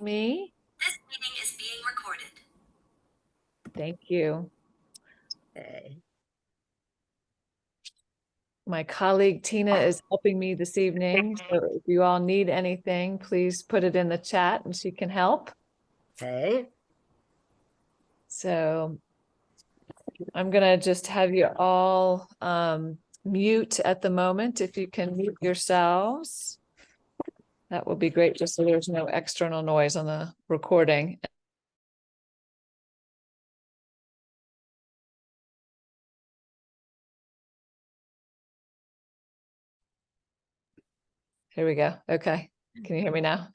Me? This meeting is being recorded. Thank you. Okay. My colleague Tina is helping me this evening. So if you all need anything, please put it in the chat and she can help. Okay. So I'm going to just have you all mute at the moment. If you can mute yourselves, that would be great, just so there's no external noise on the recording. Here we go. Okay. Can you hear me now?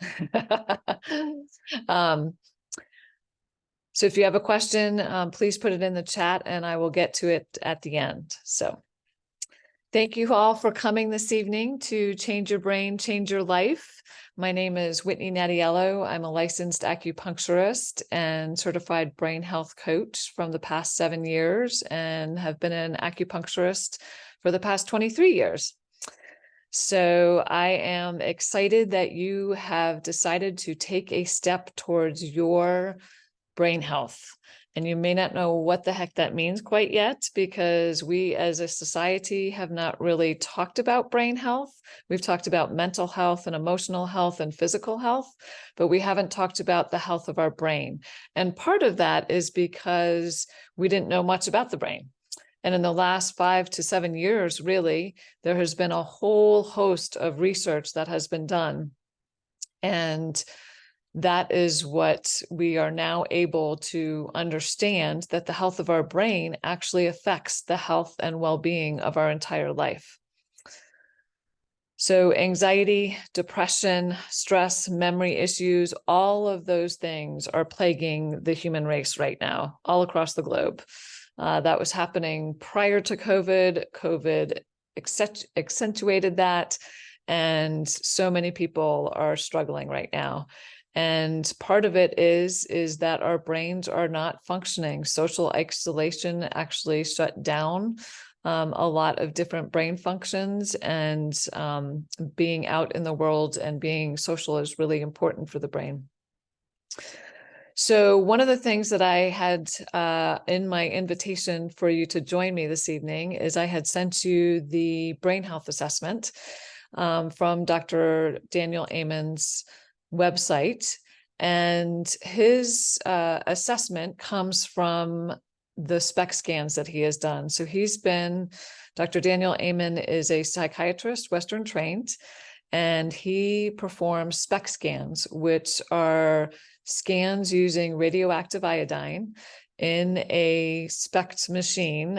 So if you have a question, please put it in the chat and I will get to it at the end. So thank you all for coming this evening to Change Your Brain, Change Your Life. My name is Whitney Nattiello. I'm a licensed acupuncturist and certified brain health coach from the past 7 years and have been an acupuncturist for the past 23 years. So I am excited that you have decided to take a step towards your brain health. And you may not know what the heck that means quite yet, because we as a society have not really talked about brain health. We've talked about mental health and emotional health and physical health, but we haven't talked about the health of our brain. And part of that is because we didn't know much about the brain. And in the last 5 to 7 years, really, there has been a whole host of research that has been done. And that is what we are now able to understand, that the health of our brain actually affects the health and well-being of our entire life. So anxiety, depression, stress, memory issues, all of those things are plaguing the human race right now, all across the globe. That was happening prior to COVID. COVID accentuated that, and so many people are struggling right now. And part of it is that our brains are not functioning. Social isolation actually shut down a lot of different brain functions, and being out in the world and being social is really important for the brain. So one of the things that I had in my invitation for you to join me this evening is I had sent you the brain health assessment from Dr. Daniel Amen's website. And his assessment comes from the SPECT scans that he has done. So Dr. Daniel Amen is a psychiatrist, Western trained, and he performs SPECT scans, which are scans using radioactive iodine in a SPECT machine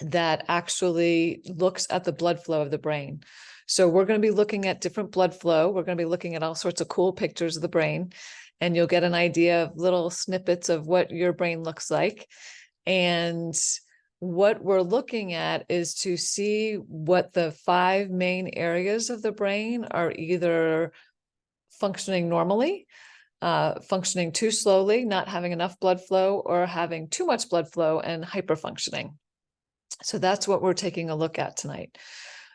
that actually looks at the blood flow of the brain. So we're going to be looking at different blood flow. We're going to be looking at all sorts of cool pictures of the brain, and you'll get an idea of little snippets of what your brain looks like. And what we're looking at is to see what the 5 main areas of the brain are either functioning normally, functioning too slowly, not having enough blood flow, or having too much blood flow and hyperfunctioning. So that's what we're taking a look at tonight.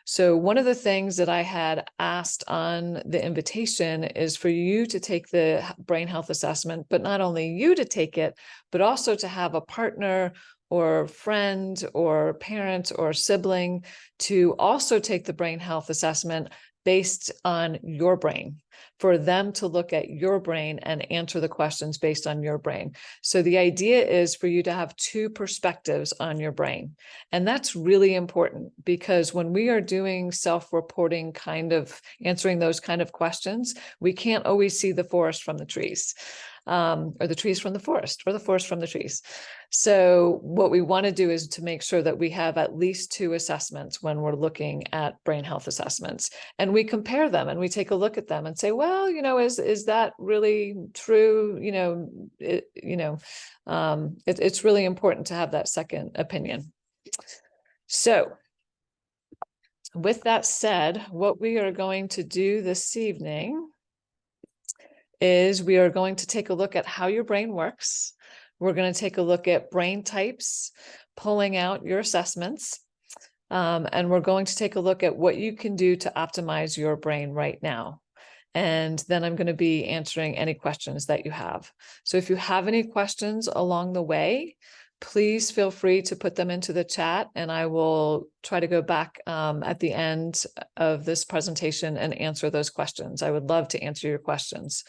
So one of the things that I had asked on the invitation is for you to take the brain health assessment, but not only you to take it, but also to have a partner or friend or parent or sibling to also take the brain health assessment based on your brain, for them to look at your brain and answer the questions based on your brain. So the idea is for you to have 2 perspectives on your brain. And that's really important, because when we are doing self-reporting, kind of answering those kind of questions, we can't always see the forest from the trees, or the trees from the forest, or the forest from the trees. So what we want to do is to make sure that we have at least 2 assessments when we're looking at brain health assessments, and we compare them and we take a look at them and say, well, is that really true? It's really important to have that second opinion. So with that said, what we are going to do this evening is we are going to take a look at how your brain works. We're going to take a look at brain types, pulling out your assessments, and we're going to take a look at what you can do to optimize your brain right now. And then I'm going to be answering any questions that you have. So if you have any questions along the way, please feel free to put them into the chat, and I will try to go back at the end of this presentation and answer those questions. I would love to answer your questions.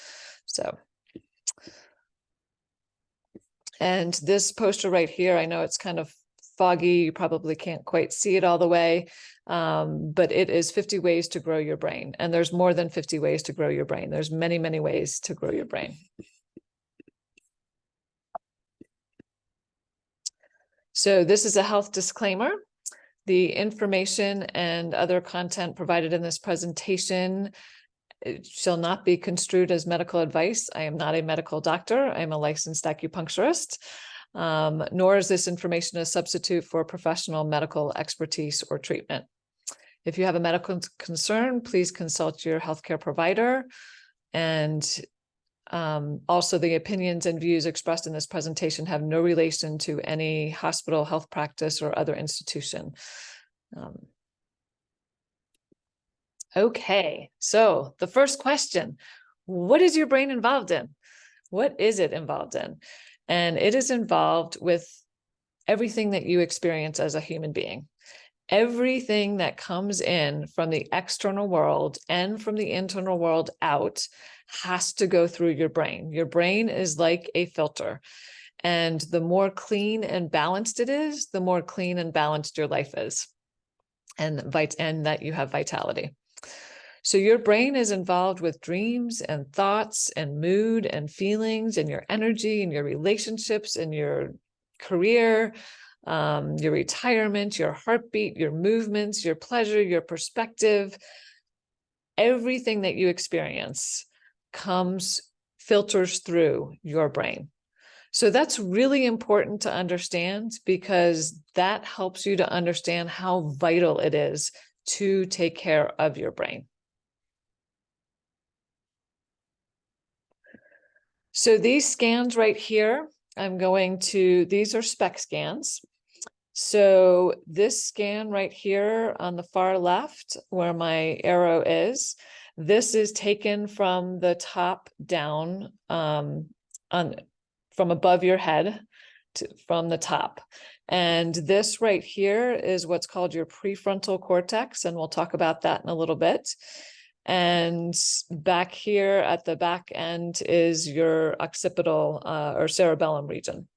So, and this poster right here, I know it's kind of foggy. You probably can't quite see it all the way, but it is 50 ways to grow your brain. And there's more than 50 ways to grow your brain. There's many, many ways to grow your brain. So this is a health disclaimer. The information and other content provided in this presentation shall not be construed as medical advice. I am not a medical doctor. I am a licensed acupuncturist, nor is this information a substitute for professional medical expertise or treatment. If you have a medical concern, please consult your healthcare provider. And also, the opinions and views expressed in this presentation have no relation to any hospital, health practice, or other institution. Okay, so the first question, what is your brain involved in? What is it involved in? And it is involved with everything that you experience as a human being. Everything that comes in from the external world and from the internal world out has to go through your brain. Your brain is like a filter. And the more clean and balanced it is, the more clean and balanced your life is. And that you have vitality. So your brain is involved with dreams and thoughts and mood and feelings and your energy and your relationships and your career, your retirement, your heartbeat, your movements, your pleasure, your perspective. Everything that you experience filters through your brain. So that's really important to understand, because that helps you to understand how vital it is to take care of your brain. So these scans right here, these are SPECT scans. So this scan right here on the far left, where my arrow is, this is taken from the top down, from above your head, from the top. And this right here is what's called your prefrontal cortex, and we'll talk about that in a little bit. And back here at the back end is your occipital or cerebellum region.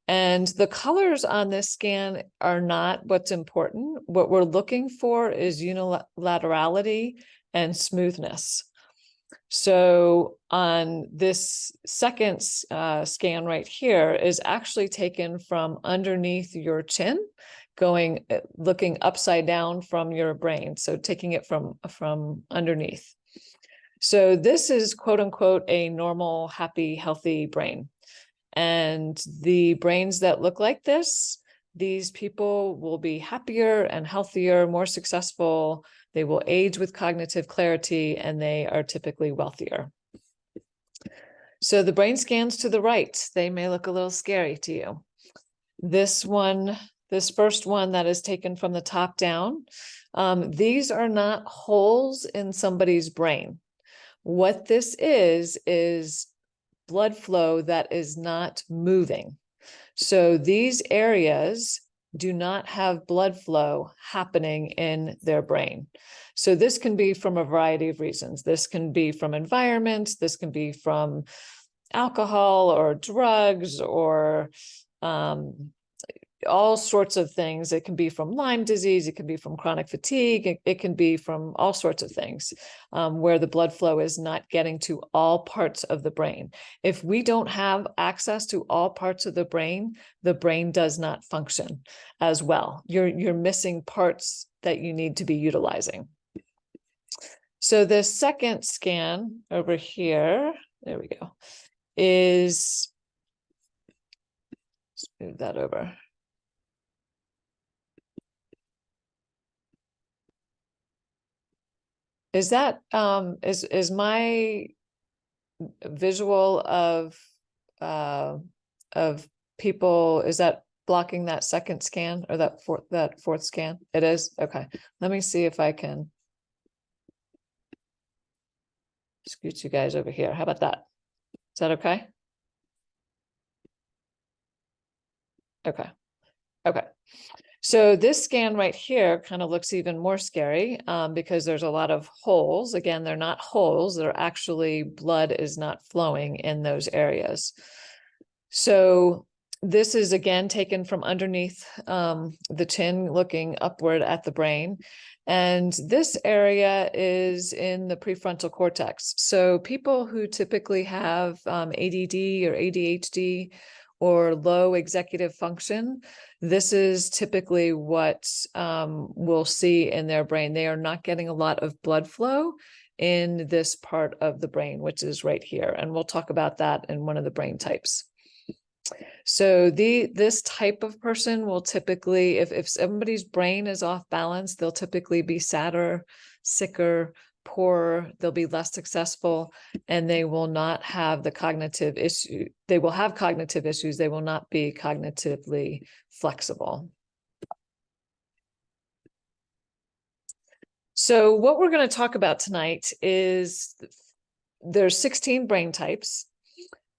And the colors on this scan are not what's important. What we're looking for is unilaterality and smoothness. So on this second scan right here is actually taken from underneath your chin, looking upside down from your brain. So taking it from underneath. So this is quote unquote a normal, happy, healthy brain. And the brains that look like this, these people will be happier and healthier, more successful. They will age with cognitive clarity, and they are typically wealthier. So the brain scans to the right, they may look a little scary to you. This first one that is taken from the top down, these are not holes in somebody's brain. What this is blood flow that is not moving. So these areas do not have blood flow happening in their brain. So this can be from a variety of reasons. This can be from environment, this can be from alcohol or drugs or all sorts of things. It can be from Lyme disease, it can be from chronic fatigue, it can be from all sorts of things where the blood flow is not getting to all parts of the brain. If we don't have access to all parts of the brain does not function as well. You're missing parts that you need to be utilizing. So the second scan over here, there we go, let's move that over. Is that is my visual of people, is that blocking that second scan or that fourth scan? It is? Okay. Let me see if I can. scoot you guys over here. How about that? Is that okay? Okay. Okay. So this scan right here kind of looks even more scary because there's a lot of holes. Again, they're not holes. They're actually blood is not flowing in those areas. So this is again taken from underneath the chin, looking upward at the brain. And this area is in the prefrontal cortex. So people who typically have ADD or ADHD or low executive function, this is typically what we'll see in their brain. They are not getting a lot of blood flow in this part of the brain, which is right here. And we'll talk about that in one of the brain types. So this type of person will typically, if somebody's brain is off balance, they'll typically be sadder, sicker, poorer, they'll be less successful, and they will not have the cognitive issue. They will have cognitive issues. They will not be cognitively flexible. So what we're going to talk about tonight is there's 16 brain types.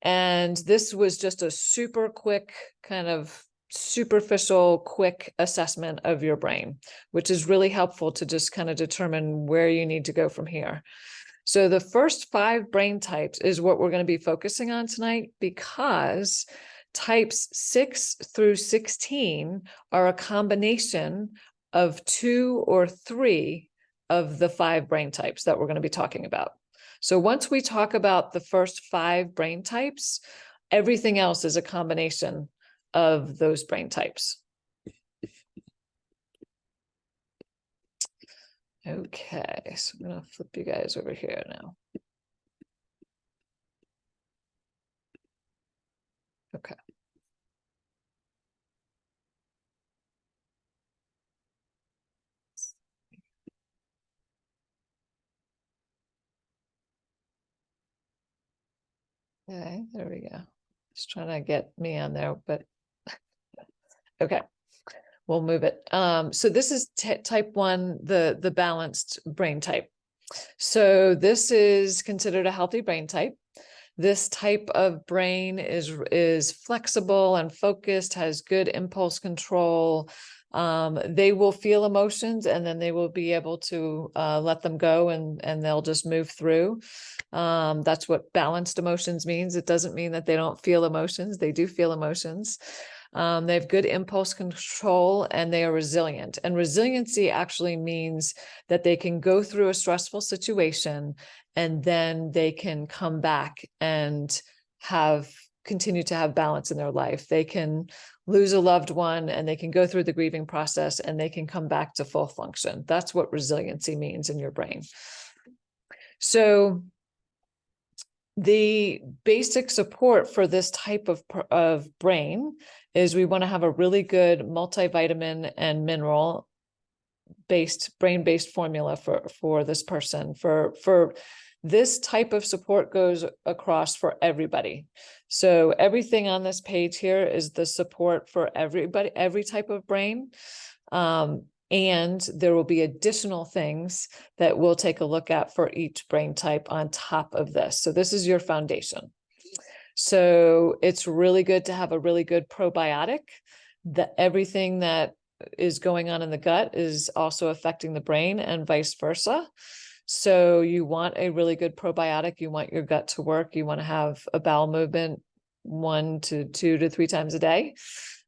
And this was just a super quick, kind of superficial, quick assessment of your brain, which is really helpful to just kind of determine where you need to go from here. So the first 5 brain types is what we're going to be focusing on tonight, because types 6 through 16 are a combination of 2 or 3 of the 5 brain types that we're going to be talking about. So once we talk about the first 5 brain types, everything else is a combination of those brain types. Okay, so I'm going to flip you guys over here now. Okay. Okay, there we go. Just trying to get me on there, but okay, we'll move it. So this is type 1, the balanced brain type. So this is considered a healthy brain type. This type of brain is flexible and focused, has good impulse control. They will feel emotions and then they will be able to let them go and they'll just move through. That's what balanced emotions means. It doesn't mean that they don't feel emotions. They do feel emotions. They have good impulse control and they are resilient. And resiliency actually means that they can go through a stressful situation and then they can come back and continue to have balance in their life. They can lose a loved one and they can go through the grieving process and they can come back to full function. That's what resiliency means in your brain. So the basic support for this type of brain is we want to have a really good multivitamin and mineral brain-based formula for this person. For this type of support goes across for everybody. So everything on this page here is the support for everybody, every type of brain. And there will be additional things that we'll take a look at for each brain type on top of this. So this is your foundation. So it's really good to have a really good probiotic. That everything that is going on in the gut is also affecting the brain and vice versa. So you want a really good probiotic. You want your gut to work. You want to have a bowel movement 1 to 2 to 3 times a day,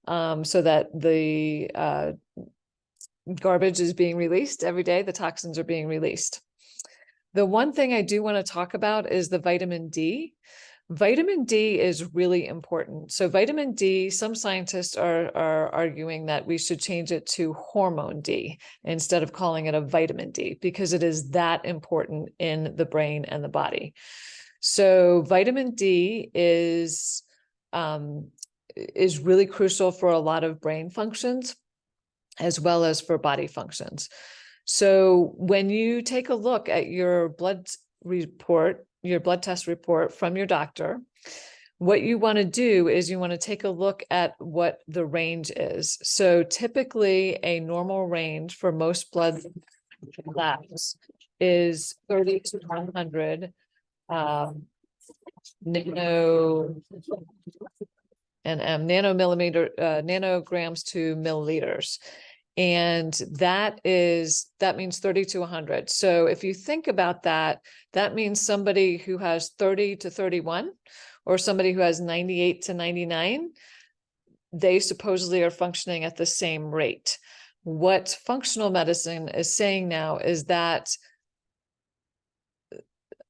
so that the garbage is being released every day. The toxins are being released. The one thing I do want to talk about is the vitamin D. Vitamin D is really important. So vitamin D, some scientists are arguing that we should change it to hormone D instead of calling it a vitamin D, because it is that important in the brain and the body. So vitamin D is really crucial for a lot of brain functions, as well as for body functions. So when you take a look at your blood report, your blood test report from your doctor, what you want to do is you want to take a look at what the range is. So typically a normal range for most blood labs is 30 to 100 nano and nanograms to milliliters. And that means 30 to 100. So if you think about that, that means somebody who has 30 to 31 or somebody who has 98 to 99, they supposedly are functioning at the same rate. What functional medicine is saying now is that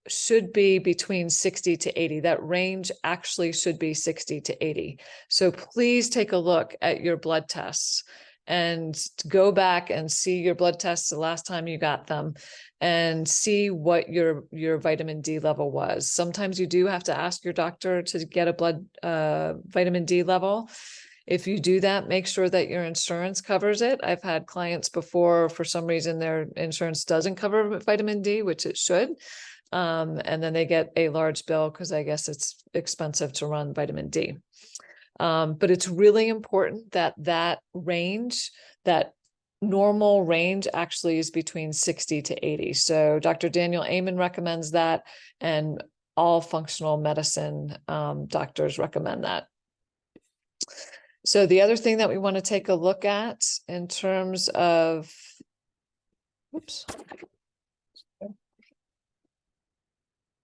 should be between 60 to 80. That range actually should be 60 to 80. So please take a look at your blood tests and go back and see your blood tests the last time you got them and see what your vitamin D level was. Sometimes you do have to ask your doctor to get a blood vitamin D level. If you do that, make sure that your insurance covers it. I've had clients before, for some reason, their insurance doesn't cover vitamin D, which it should. And then they get a large bill because I guess it's expensive to run vitamin D. But it's really important that that range, that normal range actually is between 60 to 80. So Dr. Daniel Amen recommends that, and all functional medicine doctors recommend that. So the other thing that we want to take a look at in terms of, oops,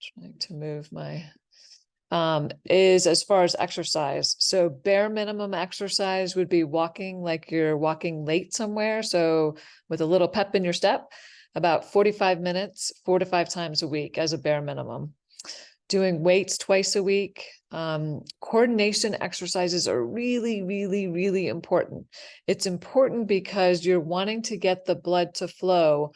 trying to move my, is as far as exercise. So bare minimum exercise would be walking like you're walking late somewhere. So with a little pep in your step, about 45 minutes, 4 to 5 times a week as a bare minimum. Doing weights twice a week. Coordination exercises are really, really, really important. It's important because you're wanting to get the blood to flow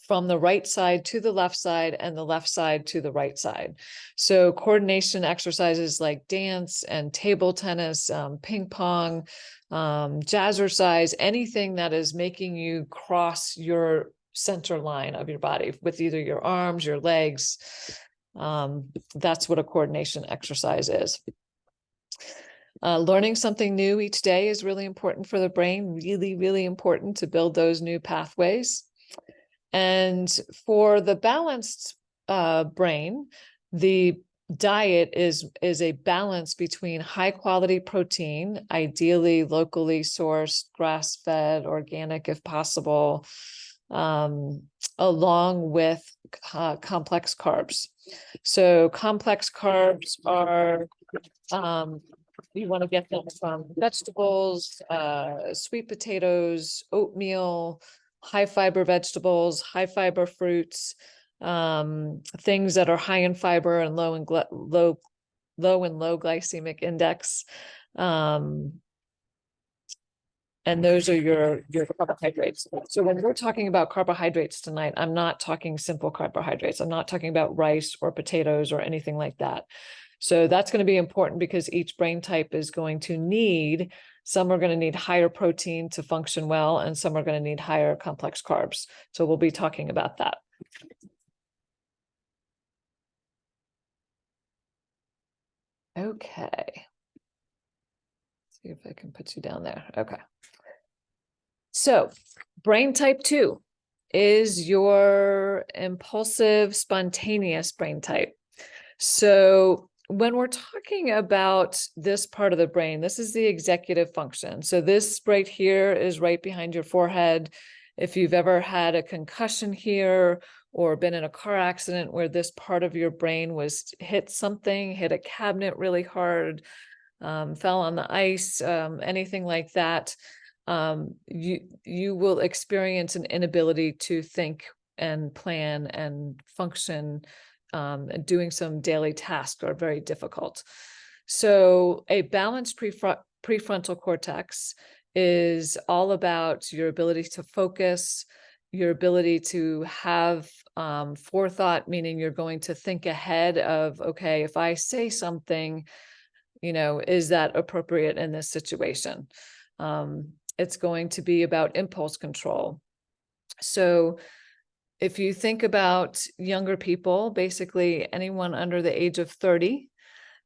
from the right side to the left side and the left side to the right side. So coordination exercises like dance and table tennis, ping pong, jazzercise, anything that is making you cross your center line of your body with either your arms, your legs. That's what a coordination exercise is. Learning something new each day is really important for the brain, really, really important to build those new pathways. And for the balanced brain, the diet is a balance between high quality protein, ideally locally sourced, grass-fed, organic if possible, along with complex carbs. So complex carbs are, you want to get them from vegetables, sweet potatoes, oatmeal, high fiber vegetables, high fiber fruits, things that are high in fiber and low in low glycemic index. And those are your carbohydrates. So when we're talking about carbohydrates tonight, I'm not talking simple carbohydrates. I'm not talking about rice or potatoes or anything like that. So that's going to be important because each brain type is going to need, some are going to need higher protein to function well, and some are going to need higher complex carbs. So we'll be talking about that. Okay. See if I can put you down there. Okay. So brain type 2 is your impulsive, spontaneous brain type. So when we're talking about this part of the brain, this is the executive function. So this right here is right behind your forehead. If you've ever had a concussion here or been in a car accident where this part of your brain was hit a cabinet really hard, fell on the ice, anything like that, you will experience an inability to think and plan and function, and doing some daily tasks are very difficult. So a balanced prefrontal cortex is all about your ability to focus, your ability to have forethought, meaning you're going to think ahead of, okay, if I say something, is that appropriate in this situation? It's going to be about impulse control. So if you think about younger people, basically anyone under the age of 30,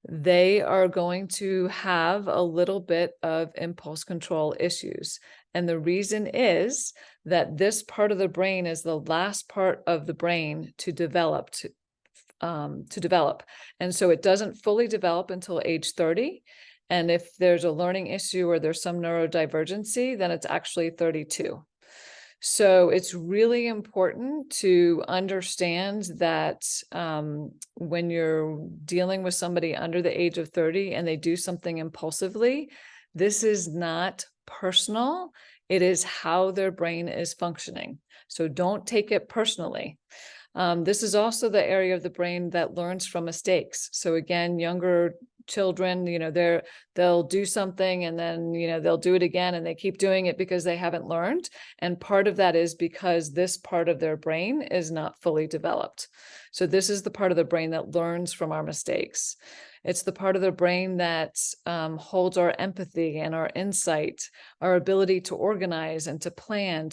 they are going to have a little bit of impulse control issues. And the reason is that this part of the brain is the last part of the brain to develop to develop. And so it doesn't fully develop until age 30. And if there's a learning issue or there's some neurodivergency, then it's actually 32. So it's really important to understand that when you're dealing with somebody under the age of 30 and they do something impulsively, this is not personal. It is how their brain is functioning. So don't take it personally. This is also the area of the brain that learns from mistakes. So again, younger children, they'll do something and then, they'll do it again and they keep doing it because they haven't learned. And part of that is because this part of their brain is not fully developed. So this is the part of the brain that learns from our mistakes. It's the part of the brain that holds our empathy and our insight, our ability to organize and to plan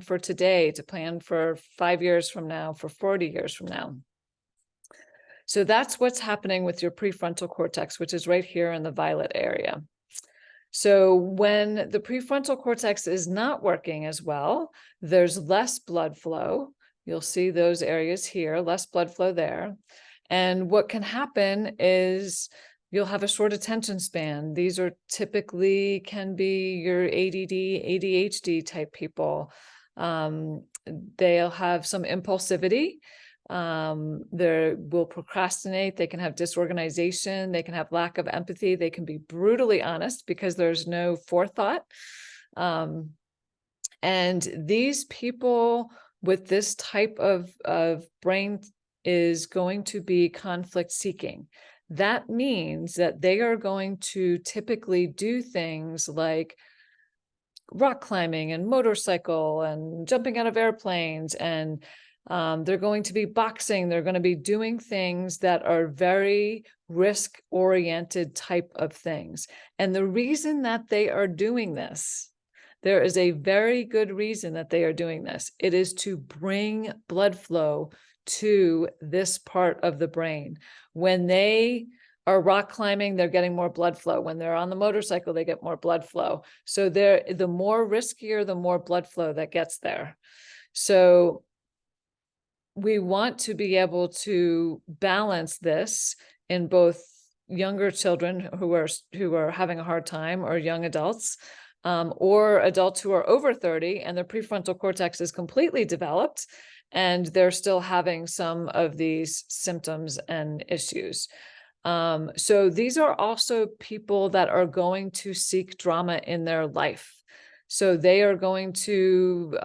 for today, to plan for 5 years from now, for 40 years from now. So that's what's happening with your prefrontal cortex, which is right here in the violet area. So when the prefrontal cortex is not working as well, there's less blood flow. You'll see those areas here, less blood flow there. And what can happen is you'll have a short attention span. These are typically can be your ADD, ADHD type people. They'll have some impulsivity. They will procrastinate. They can have disorganization. They can have lack of empathy. They can be brutally honest because there's no forethought. And these people with this type of brain is going to be conflict seeking. That means that they are going to typically do things like rock climbing and motorcycle and jumping out of airplanes, and they're going to be boxing. They're going to be doing things that are very risk-oriented type of things. And the reason that they are doing this, there is a very good reason that they are doing this. It is to bring blood flow to this part of the brain. When they are rock climbing, they're getting more blood flow. When they're on the motorcycle, they get more blood flow. So the more riskier, the more blood flow that gets there. So we want to be able to balance this in both younger children who are having a hard time, or young adults, or adults who are over 30 and their prefrontal cortex is completely developed and they're still having some of these symptoms and issues. So these are also people that are going to seek drama in their life. So they are going to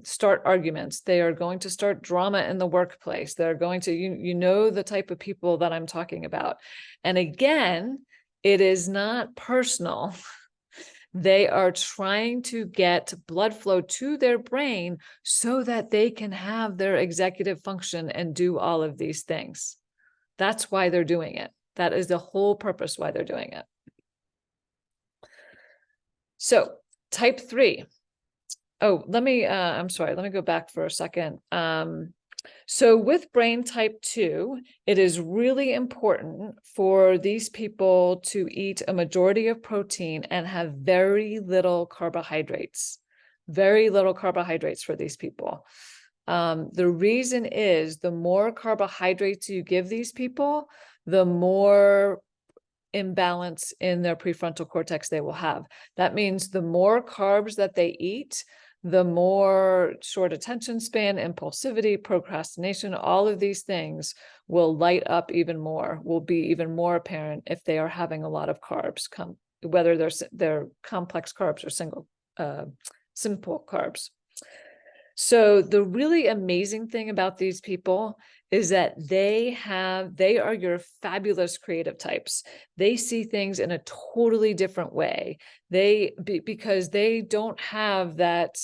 start arguments. They are going to start drama in the workplace. They're going to, you know, the type of people that I'm talking about. And again, it is not personal. They are trying to get blood flow to their brain so that they can have their executive function and do all of these things. That's why they're doing it. That is the whole purpose why they're doing it. So type 3. Oh, I'm sorry, let me go back for a second. So with brain type 2, it is really important for these people to eat a majority of protein and have very little carbohydrates. Very little carbohydrates for these people. The reason is the more carbohydrates you give these people, the more imbalance in their prefrontal cortex they will have. That means the more carbs that they eat, the more short attention span, impulsivity, procrastination, all of these things will light up even more, will be even more apparent if they are having a lot of carbs, whether they're complex carbs or simple carbs. So the really amazing thing about these people is that they are your fabulous creative types. They see things in a totally different way. Because they don't have that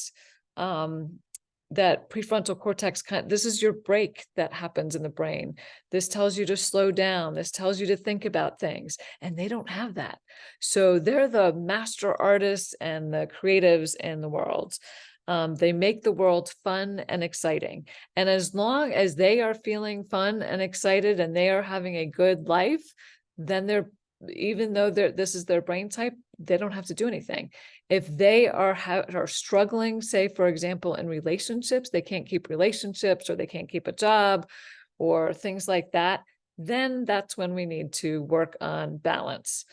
prefrontal cortex this is your break that happens in the brain. This tells you to slow down. This tells you to think about things, and they don't have that. So they're the master artists and the creatives in the world. They make the world fun and exciting. And as long as they are feeling fun and excited and they are having a good life, then even though this is their brain type, they don't have to do anything. If they are struggling, say, for example, in relationships, they can't keep relationships, or they can't keep a job, or things like that, then that's when we need to work on balance,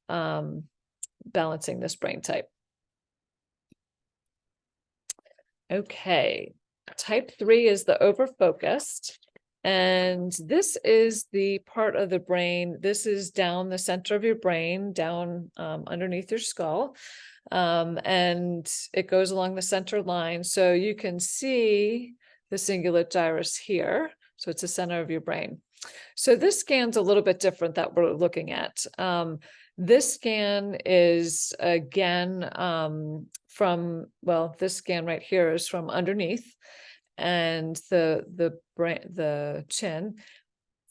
balancing this brain type. Okay, type 3 is the overfocused. And this is the part of the brain, this is down the center of your brain, down underneath your skull. And it goes along the center line. So you can see the cingulate gyrus here. So it's the center of your brain. So this scan's a little bit different that we're looking at. This scan is again from, well, this scan right here is from underneath and the brain, the chin.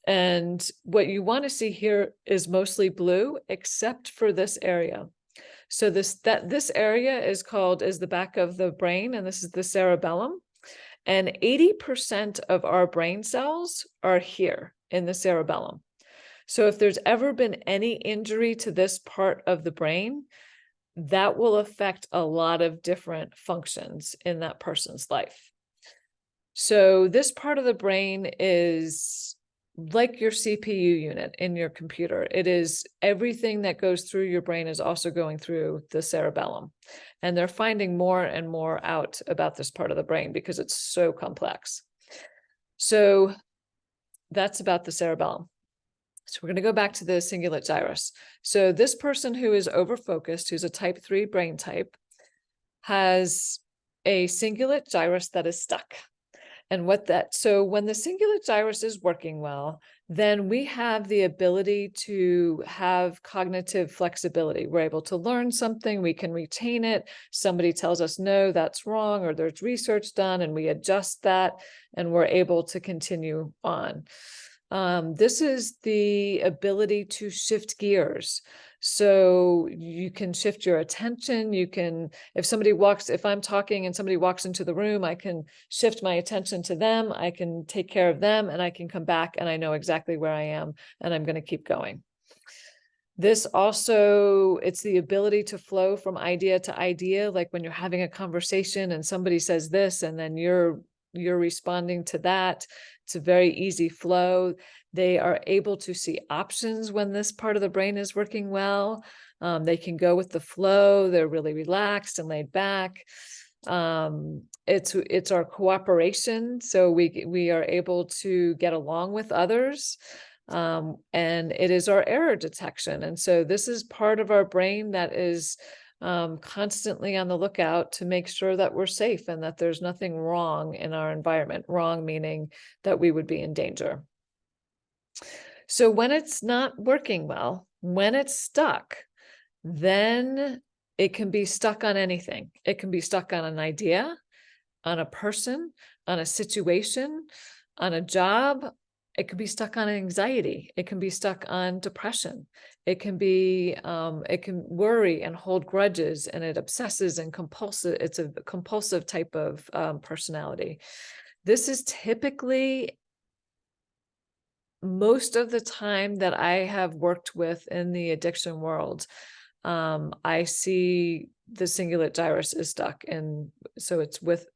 And what you want to see here is mostly blue, except for this area. So this area is the back of the brain, and this is the cerebellum. And 80% of our brain cells are here in the cerebellum. So if there's ever been any injury to this part of the brain, that will affect a lot of different functions in that person's life. So this part of the brain is like your CPU unit in your computer. It is everything that goes through your brain is also going through the cerebellum. And they're finding more and more out about this part of the brain because it's so complex. So that's about the cerebellum. So we're going to go back to the cingulate gyrus. So this person who is overfocused, who's a type 3 brain type, has a cingulate gyrus that is stuck. And so when the cingulate gyrus is working well, then we have the ability to have cognitive flexibility. We're able to learn something, we can retain it. Somebody tells us, no, that's wrong, or there's research done, and we adjust that, and we're able to continue on. This is the ability to shift gears. So you can shift your attention. You can, if I'm talking and somebody walks into the room, I can shift my attention to them. I can take care of them, and I can come back and I know exactly where I am, and I'm going to keep going. This also, it's the ability to flow from idea to idea. Like when you're having a conversation and somebody says this, and then you're responding to that. It's a very easy flow. They are able to see options when this part of the brain is working well. They can go with the flow. They're really relaxed and laid back. It's our cooperation. So we are able to get along with others. And it is our error detection. And so this is part of our brain that is constantly on the lookout to make sure that we're safe and that there's nothing wrong in our environment. Wrong meaning that we would be in danger. So when it's not working well, when it's stuck, then it can be stuck on anything. It can be stuck on an idea, on a person, on a situation, on a job. It could be stuck on anxiety. It can be stuck on depression. It can worry and hold grudges, and it obsesses and compulsive. It's a compulsive type of personality. This is typically most of the time that I have worked with in the addiction world. I see the cingulate gyrus is stuck, and so it's with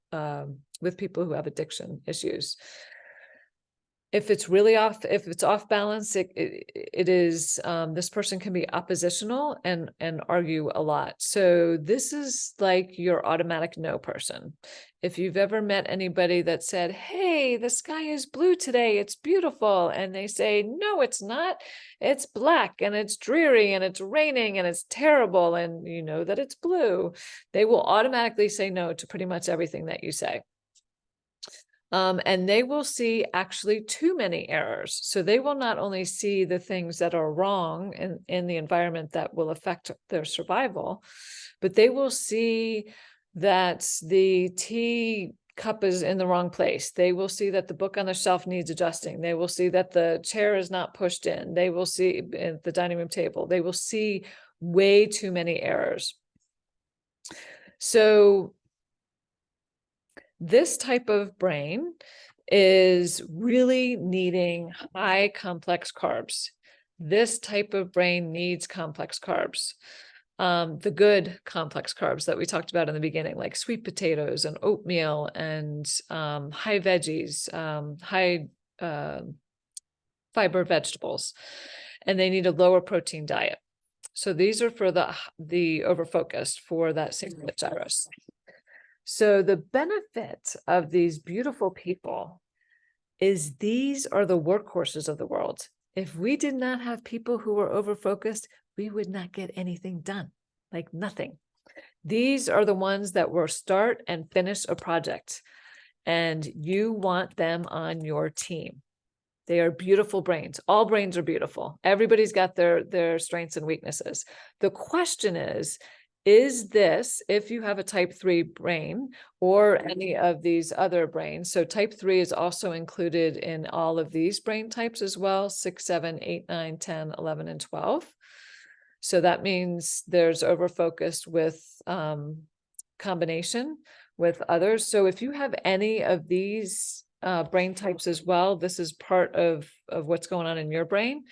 people who have addiction issues. If it's really off, if it's off balance, it is, this person can be oppositional and argue a lot. So this is like your automatic no person. If you've ever met anybody that said, hey, the sky is blue today, it's beautiful, and they say, no, it's not, it's black and it's dreary and it's raining and it's terrible, and you know that it's blue, they will automatically say no to pretty much everything that you say. And they will see actually too many errors. So they will not only see the things that are wrong in the environment that will affect their survival, but they will see that the tea cup is in the wrong place. They will see that the book on the shelf needs adjusting. They will see that the chair is not pushed in. They will see at the dining room table, they will see way too many errors. So this type of brain is really needing high complex carbs. This type of brain needs complex carbs. The good complex carbs that we talked about in the beginning, like sweet potatoes and oatmeal and high veggies, high fiber vegetables, and they need a lower protein diet. So these are for the overfocused, for that cingulate gyrus. So the benefit of these beautiful people is these are the workhorses of the world. If we did not have people who were overfocused, we would not get anything done, like nothing. These are the ones that will start and finish a project, and you want them on your team. They are beautiful brains. All brains are beautiful. Everybody's got their strengths and weaknesses. The question is this, if you have a type 3 brain or any of these other brains, so type 3 is also included in all of these brain types as well, 6, 7, 8, 9, 10, 11, and 12. So that means there's overfocused with combination with others. So if you have any of these brain types as well, this is part of what's going on in your brain.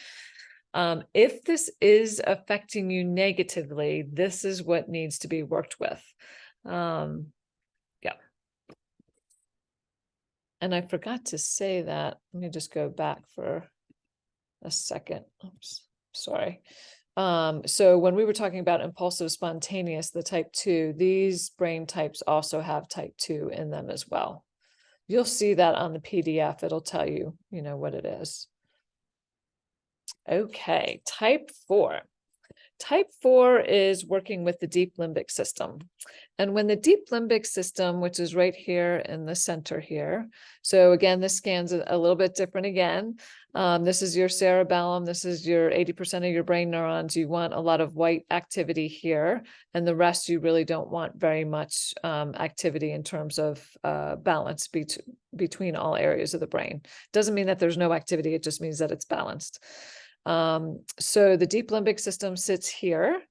If this is affecting you negatively, this is what needs to be worked with. Yeah. And I forgot to say that. Let me just go back for a second. Oops, sorry. So when we were talking about impulsive spontaneous, the type 2, these brain types also have type 2 in them as well. You'll see that on the PDF. It'll tell you, what it is. Okay, type 4. Type 4 is working with the deep limbic system. And when the deep limbic system, which is right here in the center here, so again, this scan's a little bit different again. This is your cerebellum. This is your 80% of your brain neurons. You want a lot of white activity here, and the rest you really don't want very much activity in terms of balance between all areas of the brain. Doesn't mean that there's no activity. It just means that it's balanced. So the deep limbic system sits here,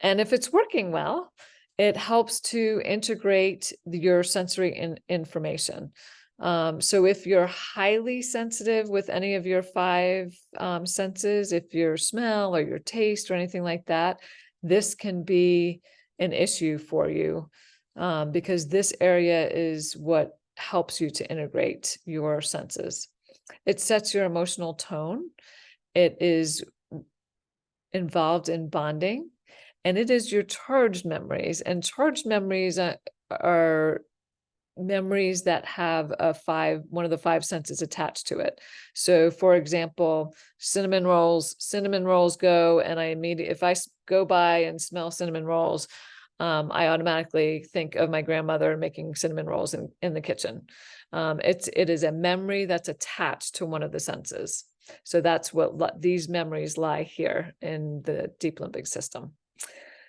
and if it's working well, it helps to integrate your sensory information. So if you're highly sensitive with any of your 5 senses, if your smell or your taste or anything like that, this can be an issue for you, because this area is what helps you to integrate your senses. It sets your emotional tone. It is involved in bonding, and it is your charged memories. And charged memories are memories that have one of the 5 senses attached to it. So for example, cinnamon rolls go, and if I go by and smell cinnamon rolls, I automatically think of my grandmother making cinnamon rolls in the kitchen. It is a memory that's attached to one of the senses. So that's what these memories lie here in the deep limbic system.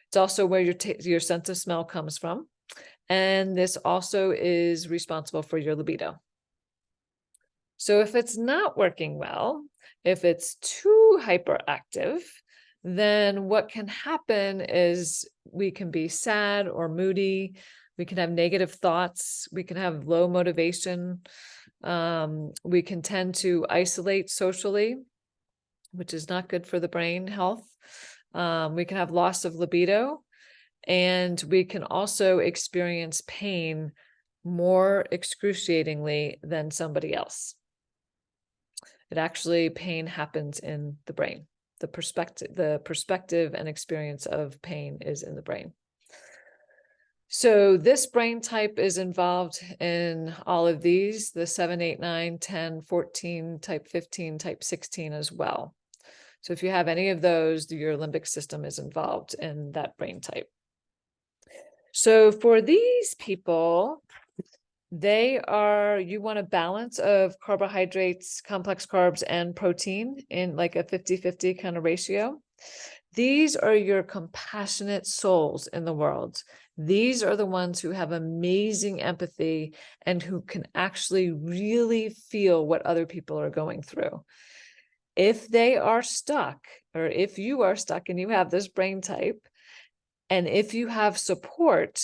It's also where your sense of smell comes from. And this also is responsible for your libido. So if it's not working well, if it's too hyperactive, then what can happen is we can be sad or moody. We can have negative thoughts. We can have low motivation. We can tend to isolate socially, which is not good for the brain health. We can have loss of libido, and we can also experience pain more excruciatingly than somebody else. Pain happens in the brain. The perspective and experience of pain is in the brain. So this brain type is involved in all of these, the 7, 8, 9, 10, 14, type 15, type 16 as well. So if you have any of those, your limbic system is involved in that brain type. So for these people, you want a balance of carbohydrates, complex carbs, and protein in like a 50-50 kind of ratio. These are your compassionate souls in the world. These are the ones who have amazing empathy and who can actually really feel what other people are going through. If they are stuck, or if you are stuck and you have this brain type, and if you have support,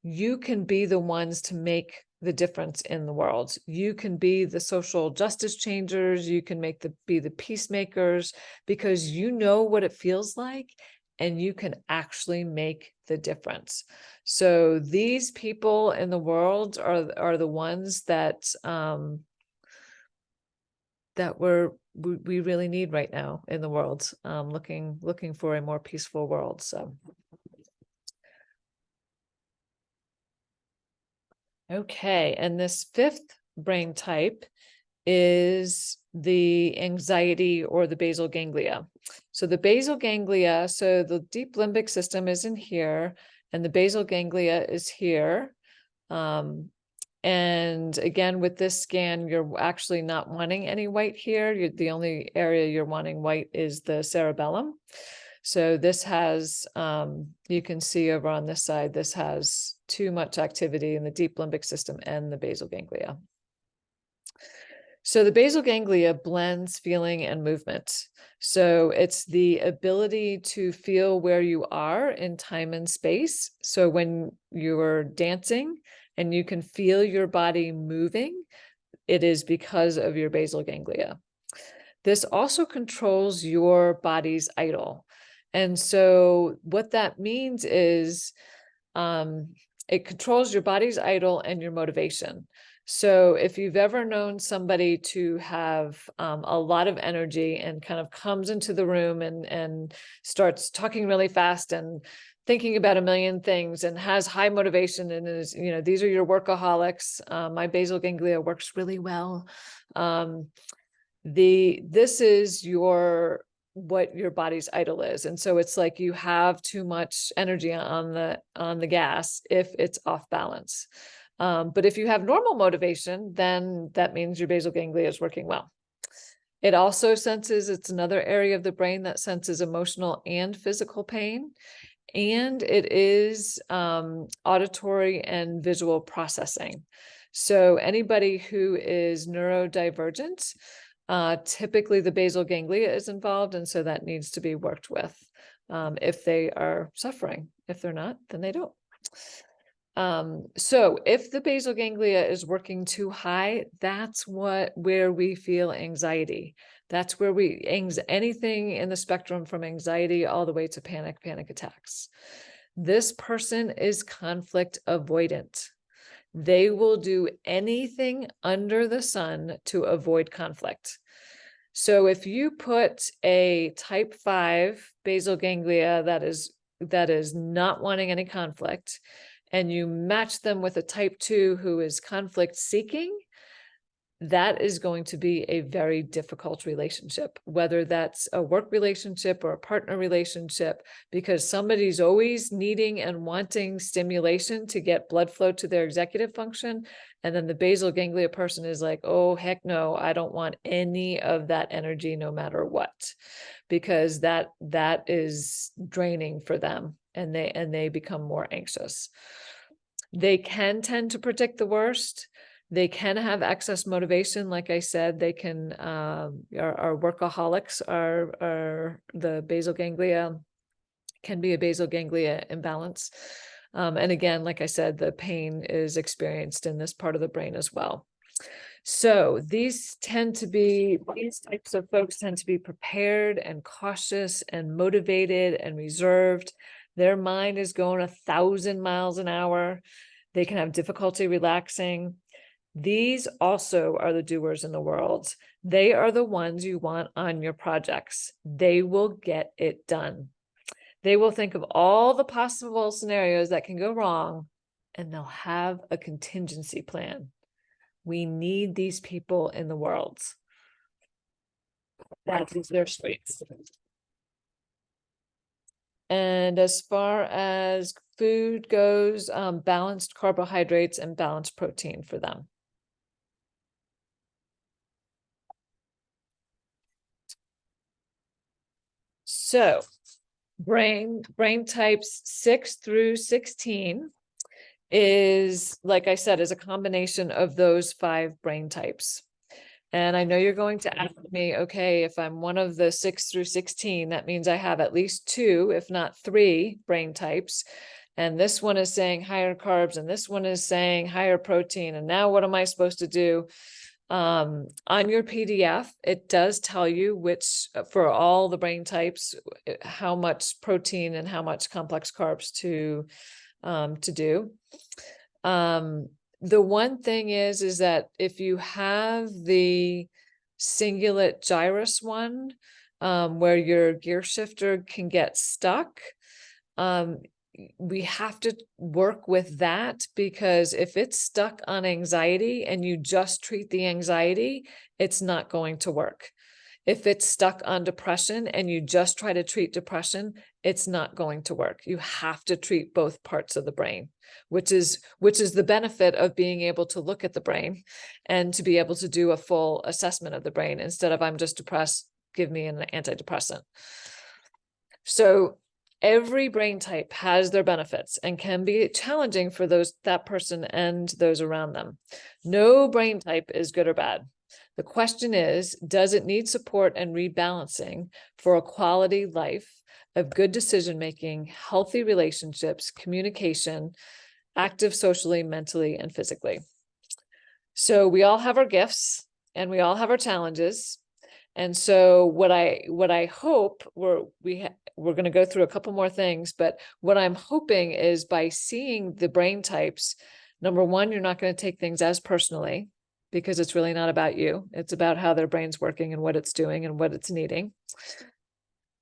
you can be the ones to make the difference in the world. You can be the social justice changers. You can be the peacemakers, because you know what it feels like, and you can actually make the difference. So these people in the world are the ones that that we really need right now in the world, looking for a more peaceful world. So, okay, and this fifth brain type is the anxiety or the basal ganglia. So the basal ganglia, so the deep limbic system is in here, and the basal ganglia is here. And again, with this scan, you're actually not wanting any white here. The only area you're wanting white is the cerebellum. So this has, you can see over on this side, this has too much activity in the deep limbic system and the basal ganglia. So the basal ganglia blends feeling and movement. So it's the ability to feel where you are in time and space. So when you're dancing and you can feel your body moving, it is because of your basal ganglia. This also controls your body's idol. And so what that means is it controls your body's idol and your motivation. So if you've ever known somebody to have a lot of energy and kind of comes into the room and starts talking really fast and thinking about a million things and has high motivation and is, these are your workaholics. My basal ganglia works really well. This is what your body's idol is. And so it's like you have too much energy on the gas if it's off balance. But if you have normal motivation, then that means your basal ganglia is working well. It also senses, it's another area of the brain that senses emotional and physical pain. And it is auditory and visual processing. So anybody who is neurodivergent, typically the basal ganglia is involved, and so that needs to be worked with if they are suffering. If they're not, then they don't. So if the basal ganglia is working too high, that's where we feel anxiety. That's where anything in the spectrum from anxiety all the way to panic attacks. This person is conflict avoidant. They will do anything under the sun to avoid conflict. So if you put a type 5 basal ganglia that is not wanting any conflict, and you match them with a type 2 who is conflict seeking, that is going to be a very difficult relationship, whether that's a work relationship or a partner relationship, because somebody's always needing and wanting stimulation to get blood flow to their executive function. And then the basal ganglia person is like, oh, heck no, I don't want any of that energy no matter what, because that is draining for them, and they become more anxious. They can tend to predict the worst. They can have excess motivation. Like I said, they can, our workaholics are the basal ganglia, can be a basal ganglia imbalance. And again, like I said, the pain is experienced in this part of the brain as well. So these types of folks tend to be prepared and cautious and motivated and reserved. Their mind is going 1,000 miles an hour. They can have difficulty relaxing. These also are the doers in the world. They are the ones you want on your projects. They will get it done. They will think of all the possible scenarios that can go wrong, and they'll have a contingency plan. We need these people in the world. That is their strength. And as far as food goes, balanced carbohydrates and balanced protein for them. So brain types 6 through 16 is, like I said, is a combination of those 5 brain types. And I know you're going to ask me, okay, if I'm one of the 6 through 16, that means I have at least 2, if not 3 brain types. And this one is saying higher carbs, and this one is saying higher protein. And now what am I supposed to do? On your PDF, it does tell you which, for all the brain types, how much protein and how much complex carbs to do. The one thing is that if you have the cingulate gyrus one, where your gear shifter can get stuck. We have to work with that, because if it's stuck on anxiety and you just treat the anxiety, it's not going to work. If it's stuck on depression and you just try to treat depression, it's not going to work. You have to treat both parts of the brain, which is the benefit of being able to look at the brain and to be able to do a full assessment of the brain, instead of I'm just depressed, give me an antidepressant. So every brain type has their benefits and can be challenging for that person and those around them. No brain type is good or bad. The question is, does it need support and rebalancing for a quality life of good decision-making, healthy relationships, communication, active socially, mentally, and physically? So we all have our gifts and we all have our challenges. And so what I hope, we're going to go through a couple more things, but what I'm hoping is, by seeing the brain types, number one, you're not going to take things as personally, because it's really not about you. It's about how their brain's working and what it's doing and what it's needing.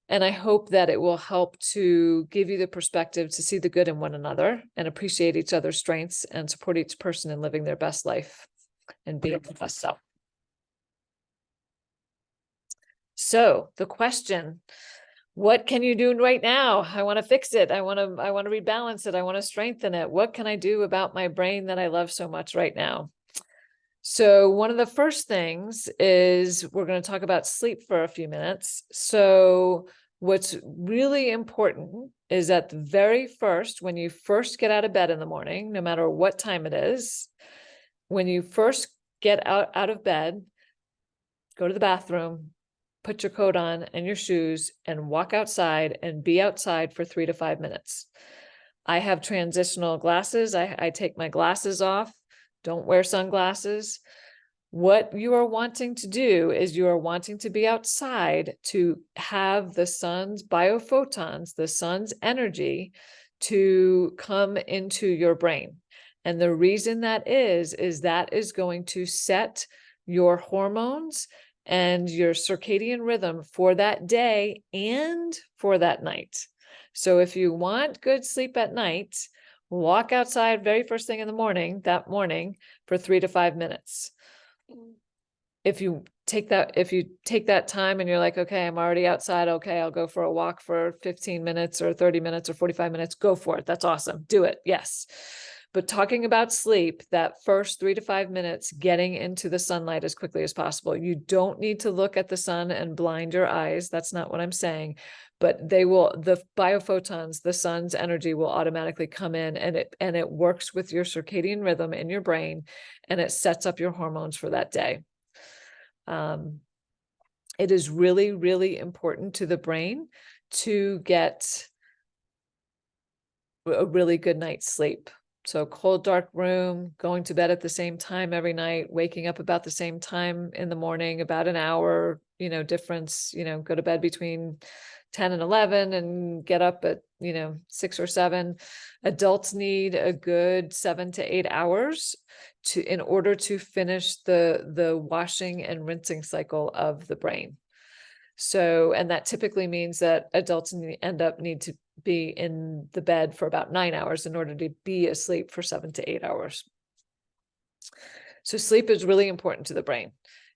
And I hope that it will help to give you the perspective to see the good in one another and appreciate each other's strengths and support each person in living their best life and being their best self. So the question, what can you do right now? I want to fix it. I want to rebalance it. I want to strengthen it. What can I do about my brain that I love so much right now? So one of the first things is, we're going to talk about sleep for a few minutes. So what's really important is, at the very first, when you first get out of bed in the morning, no matter what time it is, when you first get out of bed, go to the bathroom, put your coat on and your shoes, and walk outside and be outside for 3 to 5 minutes. I have transitional glasses. I take my glasses off. Don't wear sunglasses. What you are wanting to do is, you are wanting to be outside to have the sun's biophotons, the sun's energy, to come into your brain. And the reason that is that is going to set your hormones and your circadian rhythm for that day and for that night. So if you want good sleep at night, walk outside very first thing in the morning, for 3 to 5 minutes. If you take that time and you're like, okay, I'm already outside. Okay, I'll go for a walk for 15 minutes or 30 minutes or 45 minutes. Go for it. That's awesome. Do it. Yes. But talking about sleep, that first 3 to 5 minutes, getting into the sunlight as quickly as possible. You don't need to look at the sun and blind your eyes. That's not what I'm saying. But the biophotons, the sun's energy, will automatically come in, and it works with your circadian rhythm in your brain, and it sets up your hormones for that day. It is really, really important to the brain to get a really good night's sleep. So cold, dark room, going to bed at the same time every night, waking up about the same time in the morning, about an hour, difference, go to bed between 10 and 11 and get up at, 6 or 7. Adults need a good 7 to 8 hours in order to finish the washing and rinsing cycle of the brain. So, and that typically means that adults need to be in the bed for about 9 hours in order to be asleep for 7 to 8 hours. So sleep is really important to the brain.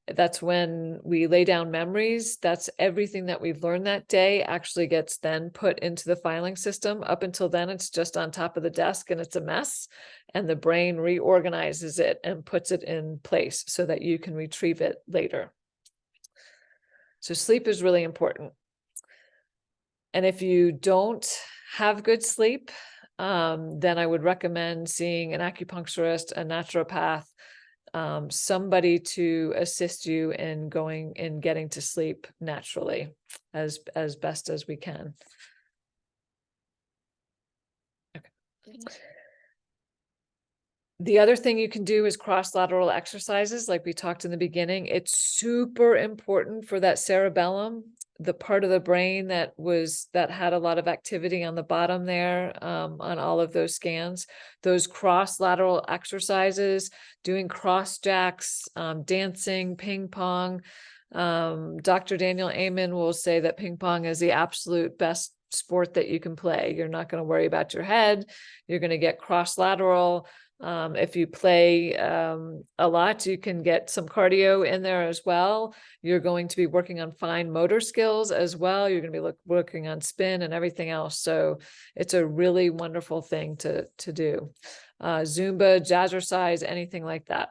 That's when we lay down memories. That's everything that we've learned that day actually gets then put into the filing system. Up until then, it's just on top of the desk and it's a mess. And the brain reorganizes it and puts it in place so that you can retrieve it later. So sleep is really important. And if you don't have good sleep, then I would recommend seeing an acupuncturist, a naturopath, somebody to assist you in getting to sleep naturally as best as we can. Okay. The other thing you can do is cross-lateral exercises, like we talked in the beginning. It's super important for that cerebellum, the part of the brain that had a lot of activity on the bottom there, on all of those scans. Those cross-lateral exercises, doing cross jacks, dancing, ping pong. Dr. Daniel Amen will say that ping pong is the absolute best sport that you can play. You're not going to worry about your head. You're going to get cross-lateral. If you play a lot, you can get some cardio in there as well. You're going to be working on fine motor skills as well. You're going to be working on spin and everything else. So it's a really wonderful thing to do. Zumba, jazzercise, anything like that.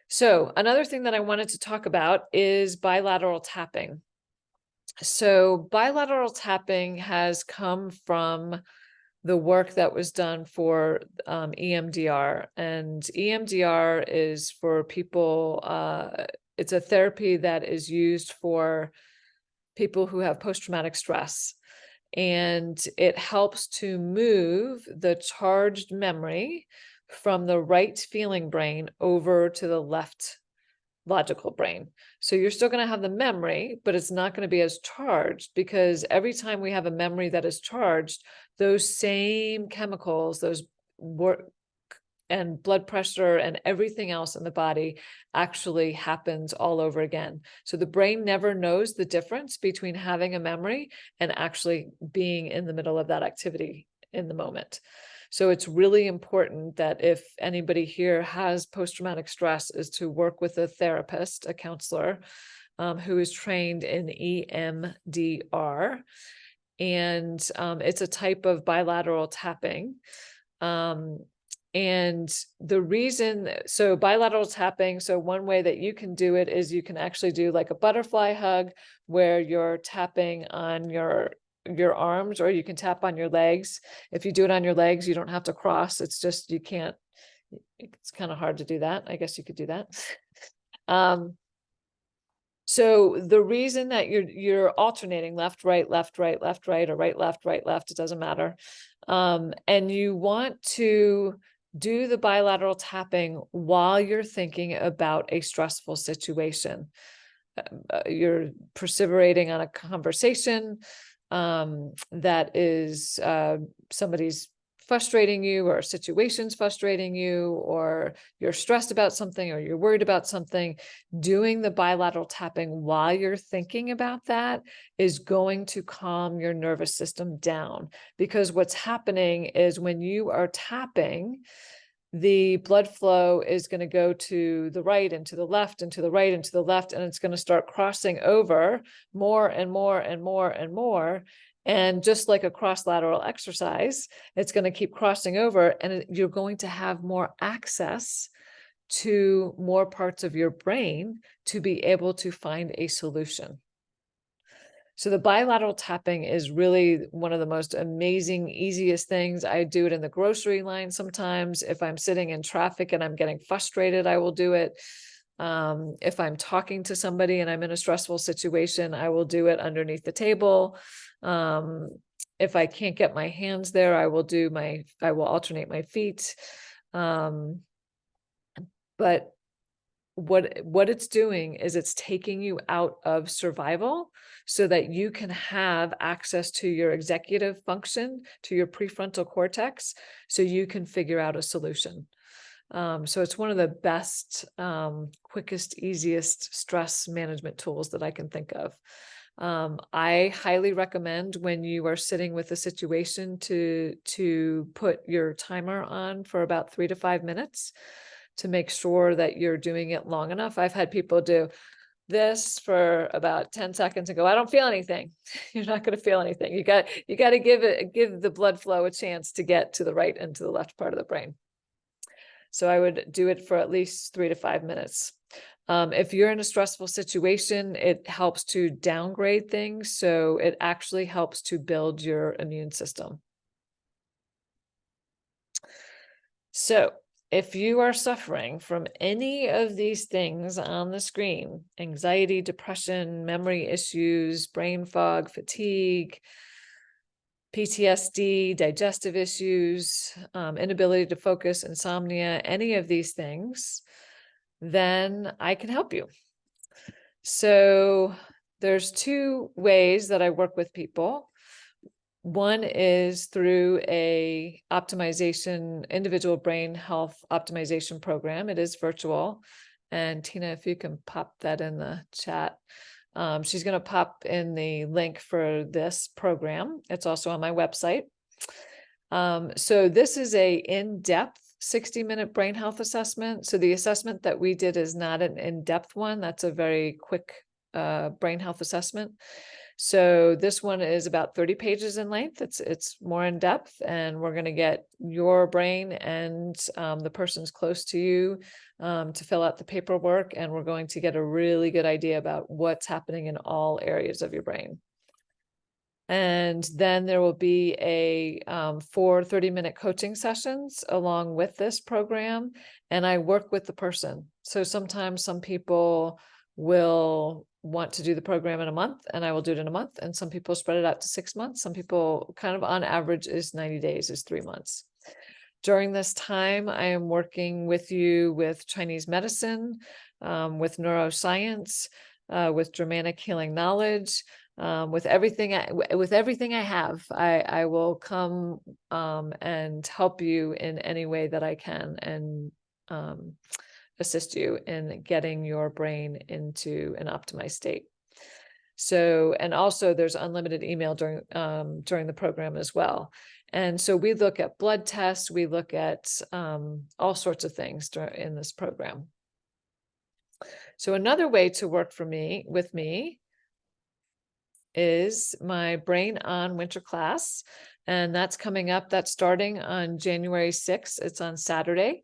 So another thing that I wanted to talk about is bilateral tapping. So bilateral tapping has come from the work that was done for EMDR, and EMDR is for people, it's a therapy that is used for people who have post-traumatic stress, and it helps to move the charged memory from the right feeling brain over to the left logical brain. So you're still going to have the memory, but it's not going to be as charged, because every time we have a memory that is charged, those same chemicals, those work and blood pressure and everything else in the body actually happens all over again. So the brain never knows the difference between having a memory and actually being in the middle of that activity in the moment. So it's really important that if anybody here has post-traumatic stress, is to work with a therapist, a counselor, who is trained in EMDR. And it's a type of bilateral tapping. And the reason, so bilateral tapping, so one way that you can do it is you can actually do like a butterfly hug, where you're tapping on your arms, or you can tap on your legs. If you do it on your legs, you don't have to cross. It's just, you can't, it's kind of hard to do that. I guess you could do that. So the reason that you're alternating left, right, left, right, left, right, or right, left, it doesn't matter. And you want to do the bilateral tapping while you're thinking about a stressful situation. You're perseverating on a conversation that is somebody's frustrating you, or situation's frustrating you, or you're stressed about something, or you're worried about something. Doing the bilateral tapping while you're thinking about that is going to calm your nervous system down, because what's happening is when you are tapping, the blood flow is going to go to the right and to the left and to the right and to the left, and it's going to start crossing over more and more and more and more. And just like a cross-lateral exercise, it's going to keep crossing over, and you're going to have more access to more parts of your brain to be able to find a solution. So the bilateral tapping is really one of the most amazing, easiest things. I do it in the grocery line sometimes. If I'm sitting in traffic and I'm getting frustrated, I will do it. If I'm talking to somebody and I'm in a stressful situation, I will do it underneath the table. If I can't get my hands there, I will alternate my feet. But what it's doing is it's taking you out of survival so that you can have access to your executive function, to your prefrontal cortex, so you can figure out a solution. So it's one of the best, quickest, easiest stress management tools that I can think of. I highly recommend, when you are sitting with a situation, to put your timer on for about 3 to 5 minutes to make sure that you're doing it long enough. I've had people do this for about 10 seconds and go, I don't feel anything. You're not going to feel anything. You got to give the blood flow a chance to get to the right and to the left part of the brain. So I would do it for at least 3 to 5 minutes. If you're in a stressful situation, it helps to downgrade things. So it actually helps to build your immune system. So if you are suffering from any of these things on the screen, anxiety, depression, memory issues, brain fog, fatigue, PTSD, digestive issues, inability to focus, insomnia, any of these things, then I can help you. So there's two ways that I work with people. One is through a individual brain health optimization program. It is virtual. And Tina, if you can pop that in the chat. She's going to pop in the link for this program. It's also on my website. So this is a in-depth 60-minute brain health assessment. So the assessment that we did is not an in-depth one. That's a very quick brain health assessment. So this one is about 30 pages in length. It's more in depth, and we're going to get your brain and the person's close to you to fill out the paperwork, and we're going to get a really good idea about what's happening in all areas of your brain. And then there will be a 4 30-minute coaching sessions along with this program, and I work with the person. So sometimes some people will want to do the program in a month, and I will do it in a month, and some people spread it out to 6 months. Some people kind of on average is 90 days, is 3 months. During this time, I am working with you with Chinese medicine, with neuroscience, with Germanic healing knowledge, with everything I have. I will come and help you in any way that I can, and assist you in getting your brain into an optimized state. So, and also there's unlimited email during the program as well. And so we look at blood tests, we look at all sorts of things in this program. So another way to work with me is my Brain On winter class, and that's coming up. That's starting on January 6th. It's on Saturday.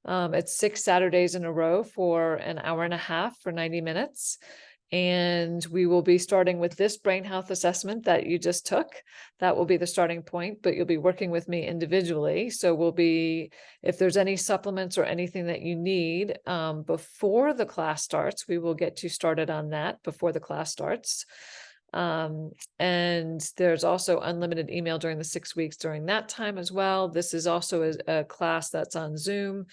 It's 6 Saturdays in a row for an hour and a half for 90 minutes. And we will be starting with this brain health assessment that you just took. That will be the starting point, but you'll be working with me individually. So if there's any supplements or anything that you need before the class starts, we will get you started on that before the class starts. And there's also unlimited email during the 6 weeks during that time as well. This is also a class that's on Zoom.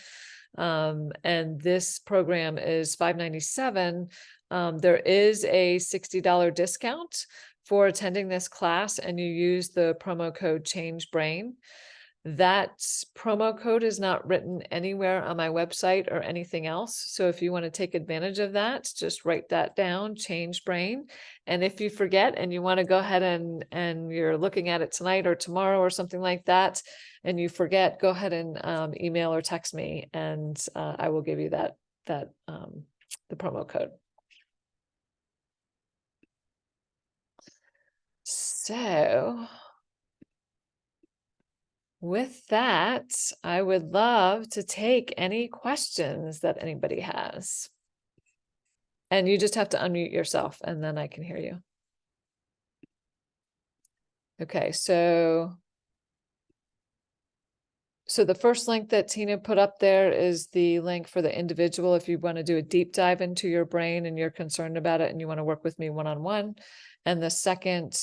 And this program is $597. There is a $60 discount for attending this class, and you use the promo code ChangeBrain. That promo code is not written anywhere on my website or anything else. So if you want to take advantage of that, just write that down, ChangeBrain. And if you forget and you want to go ahead and you're looking at it tonight or tomorrow or something like that, and you forget, go ahead and email or text me, and I will give you the promo code. So with that, I would love to take any questions that anybody has. And you just have to unmute yourself, and then I can hear you. Okay, so the first link that Tina put up there is the link for the individual. If you want to do a deep dive into your brain and you're concerned about it and you want to work with me one-on-one. And the second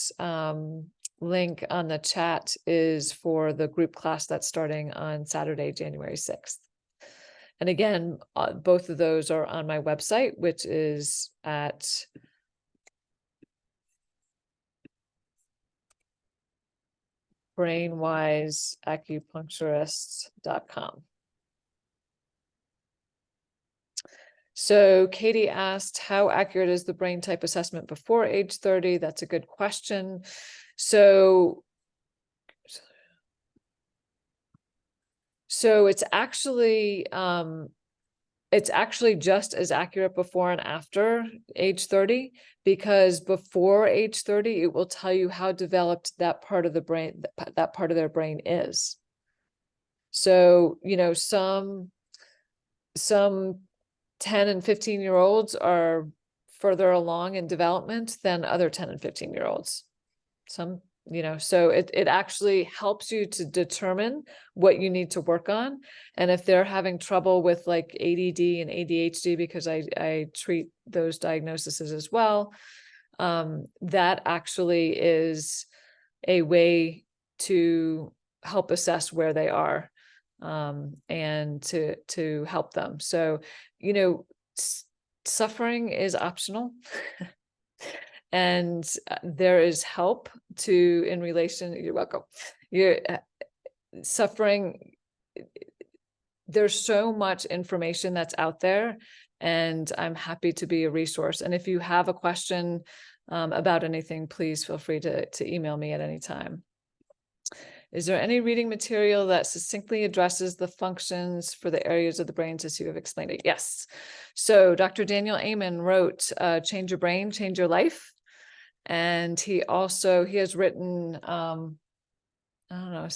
link on the chat is for the group class that's starting on Saturday, January 6th. And again, both of those are on my website, which is at brainwiseacupuncturist.com. So Katie asked, how accurate is the brain type assessment before age 30? That's a good question. So it's actually just as accurate before and after age 30, because before age 30, it will tell you how developed that part of the brain, that part of their brain is. So, some 10 and 15-year-olds are further along in development than other 10 and 15-year-olds. So it actually helps you to determine what you need to work on. And if they're having trouble with like ADD and ADHD, because I treat those diagnoses as well, that actually is a way to help assess where they are, and to help them. So, suffering is optional. And there is help in relation. You're welcome. You're suffering. There's so much information that's out there, and I'm happy to be a resource. And if you have a question about anything, please feel free to email me at any time. Is there any reading material that succinctly addresses the functions for the areas of the brains as you have explained it? Yes. So Dr. Daniel Amen wrote Change Your Brain, Change Your Life. And he has written, I don't know,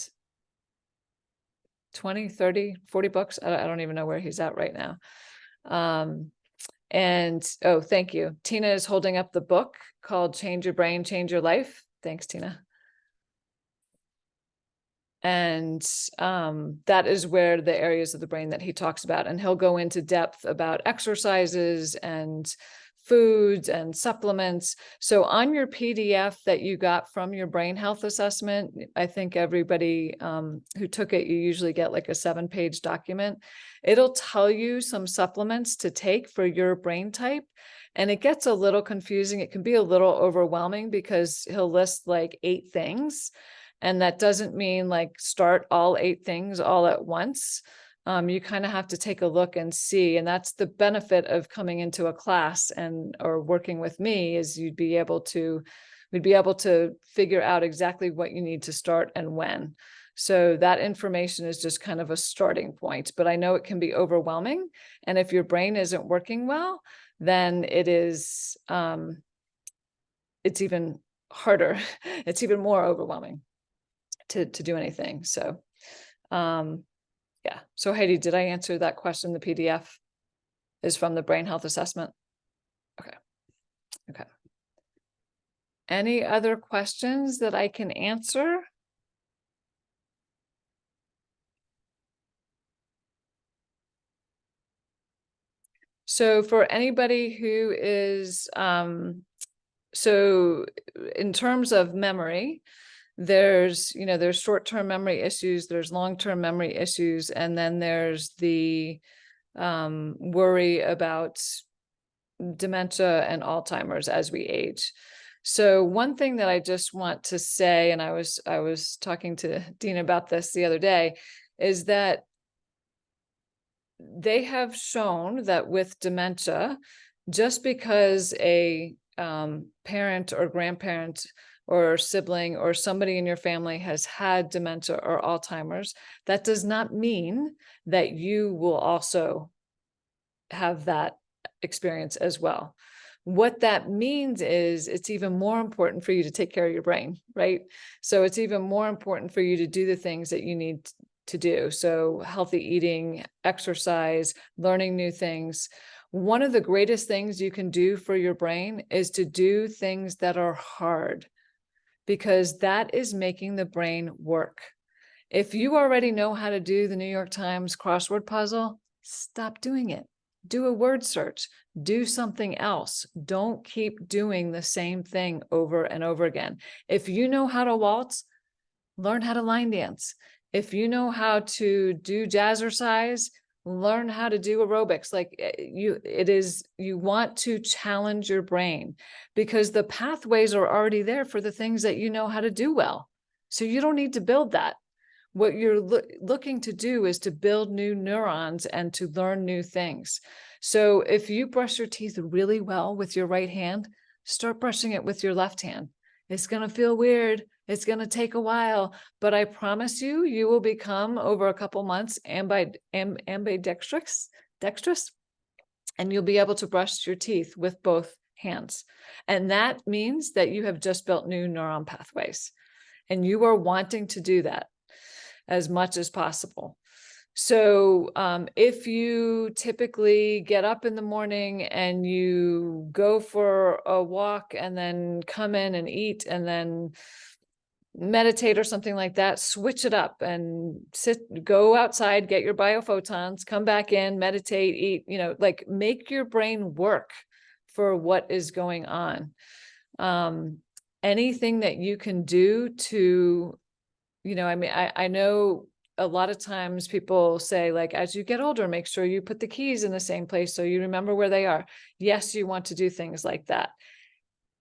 20, 30, 40 books. I don't even know where he's at right now. And oh, thank you. Tina is holding up the book called Change Your Brain, Change Your Life. Thanks, Tina. And that is where the areas of the brain that he talks about, and he'll go into depth about exercises and foods and supplements. So on your PDF that you got from your brain health assessment, I think everybody who took it, you usually get like a 7-page document. It'll tell you some supplements to take for your brain type. And it gets a little confusing. It can be a little overwhelming because he'll list like 8 things. And that doesn't mean like start all 8 things all at once. You kind of have to take a look and see. And that's the benefit of coming into a class or working with me, is we'd be able to figure out exactly what you need to start and when. So that information is just kind of a starting point, but I know it can be overwhelming. And if your brain isn't working well, then it's even harder. It's even more overwhelming to do anything. So, yeah. So Heidi, did I answer that question? The PDF is from the brain health assessment. Okay. Okay. Any other questions that I can answer? So for anybody who is, so in terms of memory, there's short-term memory issues, there's long-term memory issues, and then there's the worry about dementia and Alzheimer's as we age. So one thing that I just want to say, and I was talking to Dean about this the other day, is that they have shown that with dementia, just because a parent or grandparent or sibling or somebody in your family has had dementia or Alzheimer's, that does not mean that you will also have that experience as well. What that means is it's even more important for you to take care of your brain, right? So it's even more important for you to do the things that you need to do. So healthy eating, exercise, learning new things. One of the greatest things you can do for your brain is to do things that are hard, because that is making the brain work. If you already know how to do the New York Times crossword puzzle, stop doing it. Do a word search, do something else. Don't keep doing the same thing over and over again. If you know how to waltz, learn how to line dance. If you know how to do jazzercise, learn how to do aerobics. Like you want to challenge your brain, because the pathways are already there for the things that you know how to do well. So you don't need to build that. What you're looking to do is to build new neurons and to learn new things. So if you brush your teeth really well with your right hand, start brushing it with your left hand. It's going to feel weird. It's going to take a while, but I promise you, you will become, over a couple months, ambidextrous, and you'll be able to brush your teeth with both hands. And that means that you have just built new neuron pathways, and you are wanting to do that as much as possible. So if you typically get up in the morning and you go for a walk and then come in and eat and then meditate or something like that, switch it up and go outside, get your biophotons, come back in, meditate, eat, like make your brain work for what is going on. Anything that you can do to I mean, I know a lot of times people say, like, as you get older, make sure you put the keys in the same place so you remember where they are. Yes, you want to do things like that.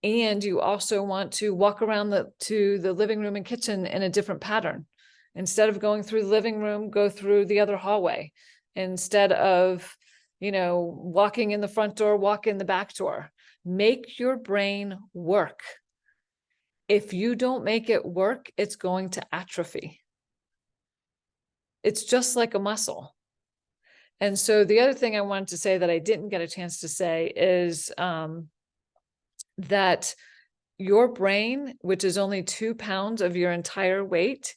And you also want to walk around to the living room and kitchen in a different pattern. Instead of going through the living room, go through the other hallway. Instead of, walking in the front door, walk in the back door. Make your brain work. If you don't make it work, it's going to atrophy. It's just like a muscle. And so the other thing I wanted to say that I didn't get a chance to say is that your brain, which is only 2 pounds of your entire weight,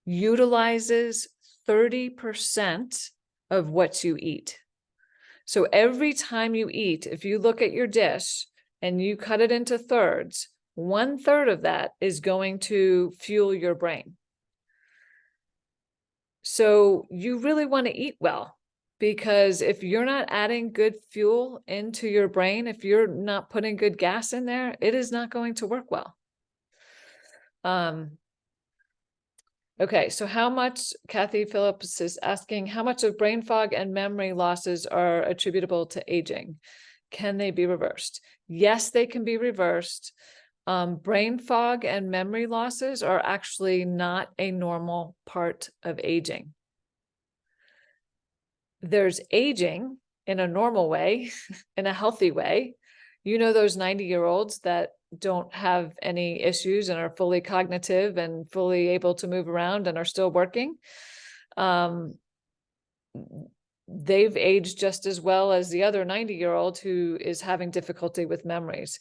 utilizes 30% of what you eat. So every time you eat, if you look at your dish and you cut it into thirds, 1/3 of that is going to fuel your brain. So you really want to eat well, because if you're not adding good fuel into your brain, if you're not putting good gas in there, it is not going to work well. Okay, so how much, Kathy Phillips is asking, how much of brain fog and memory losses are attributable to aging? Can they be reversed? Yes, they can be reversed. Brain fog and memory losses are actually not a normal part of aging. There's aging in a normal way, in a healthy way. Those 90-year-olds that don't have any issues and are fully cognitive and fully able to move around and are still working. They've aged just as well as the other 90-year-old who is having difficulty with memories.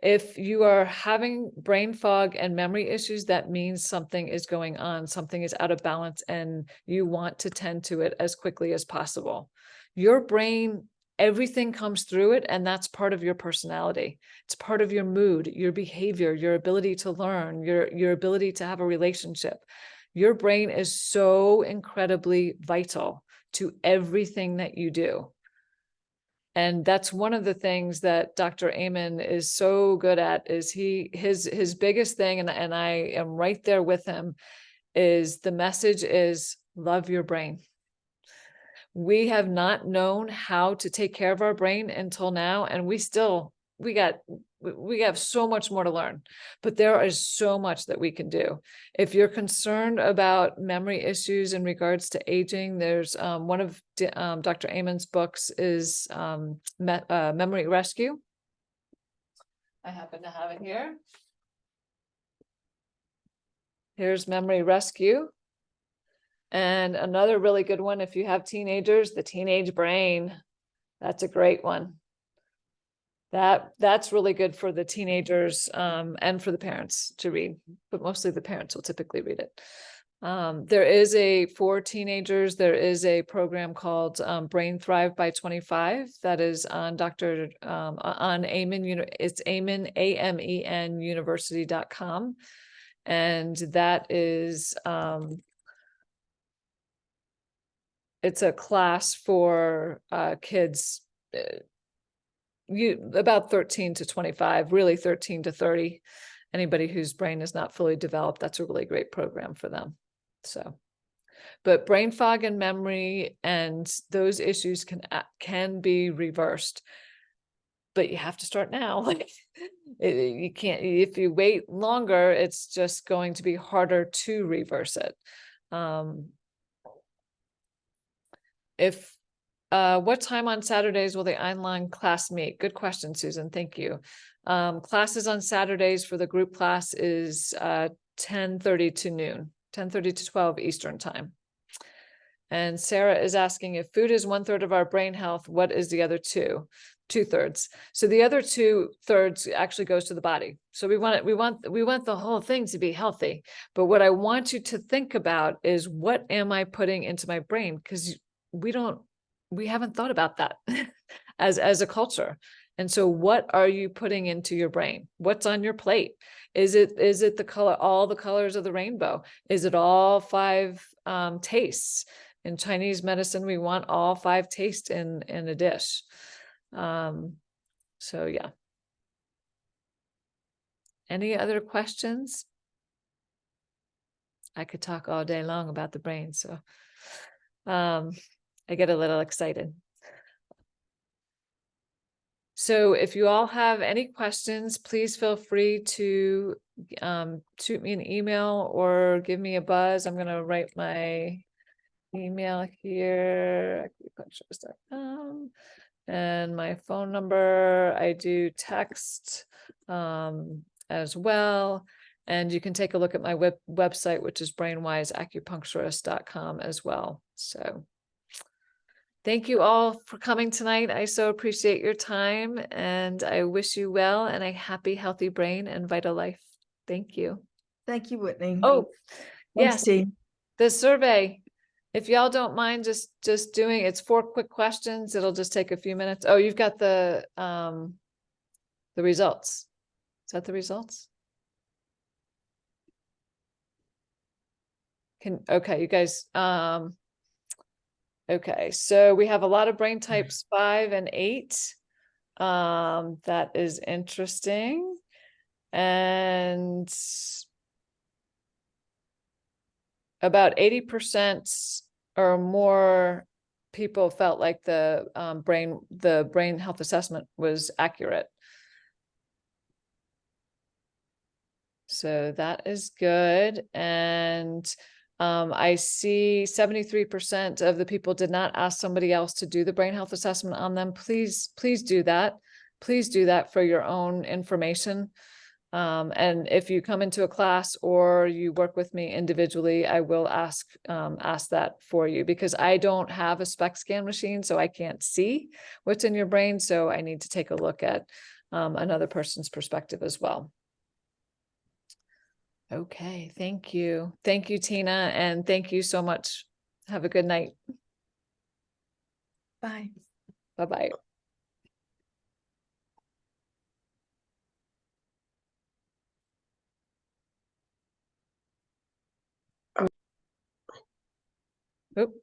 If you are having brain fog and memory issues, that means something is going on, something is out of balance, and you want to tend to it as quickly as possible. Your brain, everything comes through it, and that's part of your personality. It's part of your mood, your behavior, your ability to learn, your ability to have a relationship. Your brain is so incredibly vital to everything that you do. And that's one of the things that Dr. Amen is so good at, is his biggest thing, and I am right there with him, is the message is love your brain. We have not known how to take care of our brain until now, and we have so much more to learn, but there is so much that we can do. If you're concerned about memory issues in regards to aging, there's one of Dr. Amen's books is Memory Rescue. I happen to have it here. Here's Memory Rescue. And another really good one, if you have teenagers, The Teenage Brain. That's a great one. That's really good for the teenagers and for the parents to read, but mostly the parents will typically read it. For teenagers, there is a program called Brain Thrive by 25 that is on on Amen. It's Amen, AMEN University.com. And that is, it's a class for kids about 13 to 25, really 13 to 30. Anybody whose brain is not fully developed, that's a really great program for them. So, but brain fog and memory and those issues can be reversed, but you have to start now. You can't, if you wait longer, it's just going to be harder to reverse it. What time on Saturdays will the online class meet? Good question, Susan. Thank you. Classes on Saturdays for the group class is 10:30 to noon, 10:30 to 12 Eastern time. And Sarah is asking, if food is 1/3 of our brain health, what is the other 2/3? So the other 2/3 actually goes to the body. So we want the whole thing to be healthy. But what I want you to think about is, what am I putting into my brain? Because we haven't thought about that as a culture. And so what are you putting into your brain? What's on your plate? Is it all the colors of the rainbow? Is it all 5 tastes? In Chinese medicine, we want all 5 tastes in a dish. So yeah. Any other questions? I could talk all day long about the brain, so I get a little excited. So if you all have any questions, please feel free to shoot me an email or give me a buzz. I'm going to write my email here, acupuncturist.com, and my phone number. I do text as well. And you can take a look at my website, which is brainwiseacupuncturist.com as well. So thank you all for coming tonight. I so appreciate your time, and I wish you well and a happy, healthy brain and vital life. Thank you. Thank you, Whitney. Oh, Thanks, yes, team. the survey. If y'all don't mind just doing, it's 4 quick questions. It'll just take a few minutes. Oh, you've got the results. Is that the results? Okay, you guys, okay, so we have a lot of brain types 5 and 8. That is interesting. And about 80% or more people felt like the brain health assessment was accurate. So that is good. And I see 73% of the people did not ask somebody else to do the brain health assessment on them. Please do that. Please do that for your own information. And if you come into a class or you work with me individually, I will ask that for you, because I don't have a SPECT scan machine, so I can't see what's in your brain. So I need to take a look at another person's perspective as well. Okay, thank you. Thank you, Tina, and thank you so much. Have a good night. Bye. Bye-bye. Oop.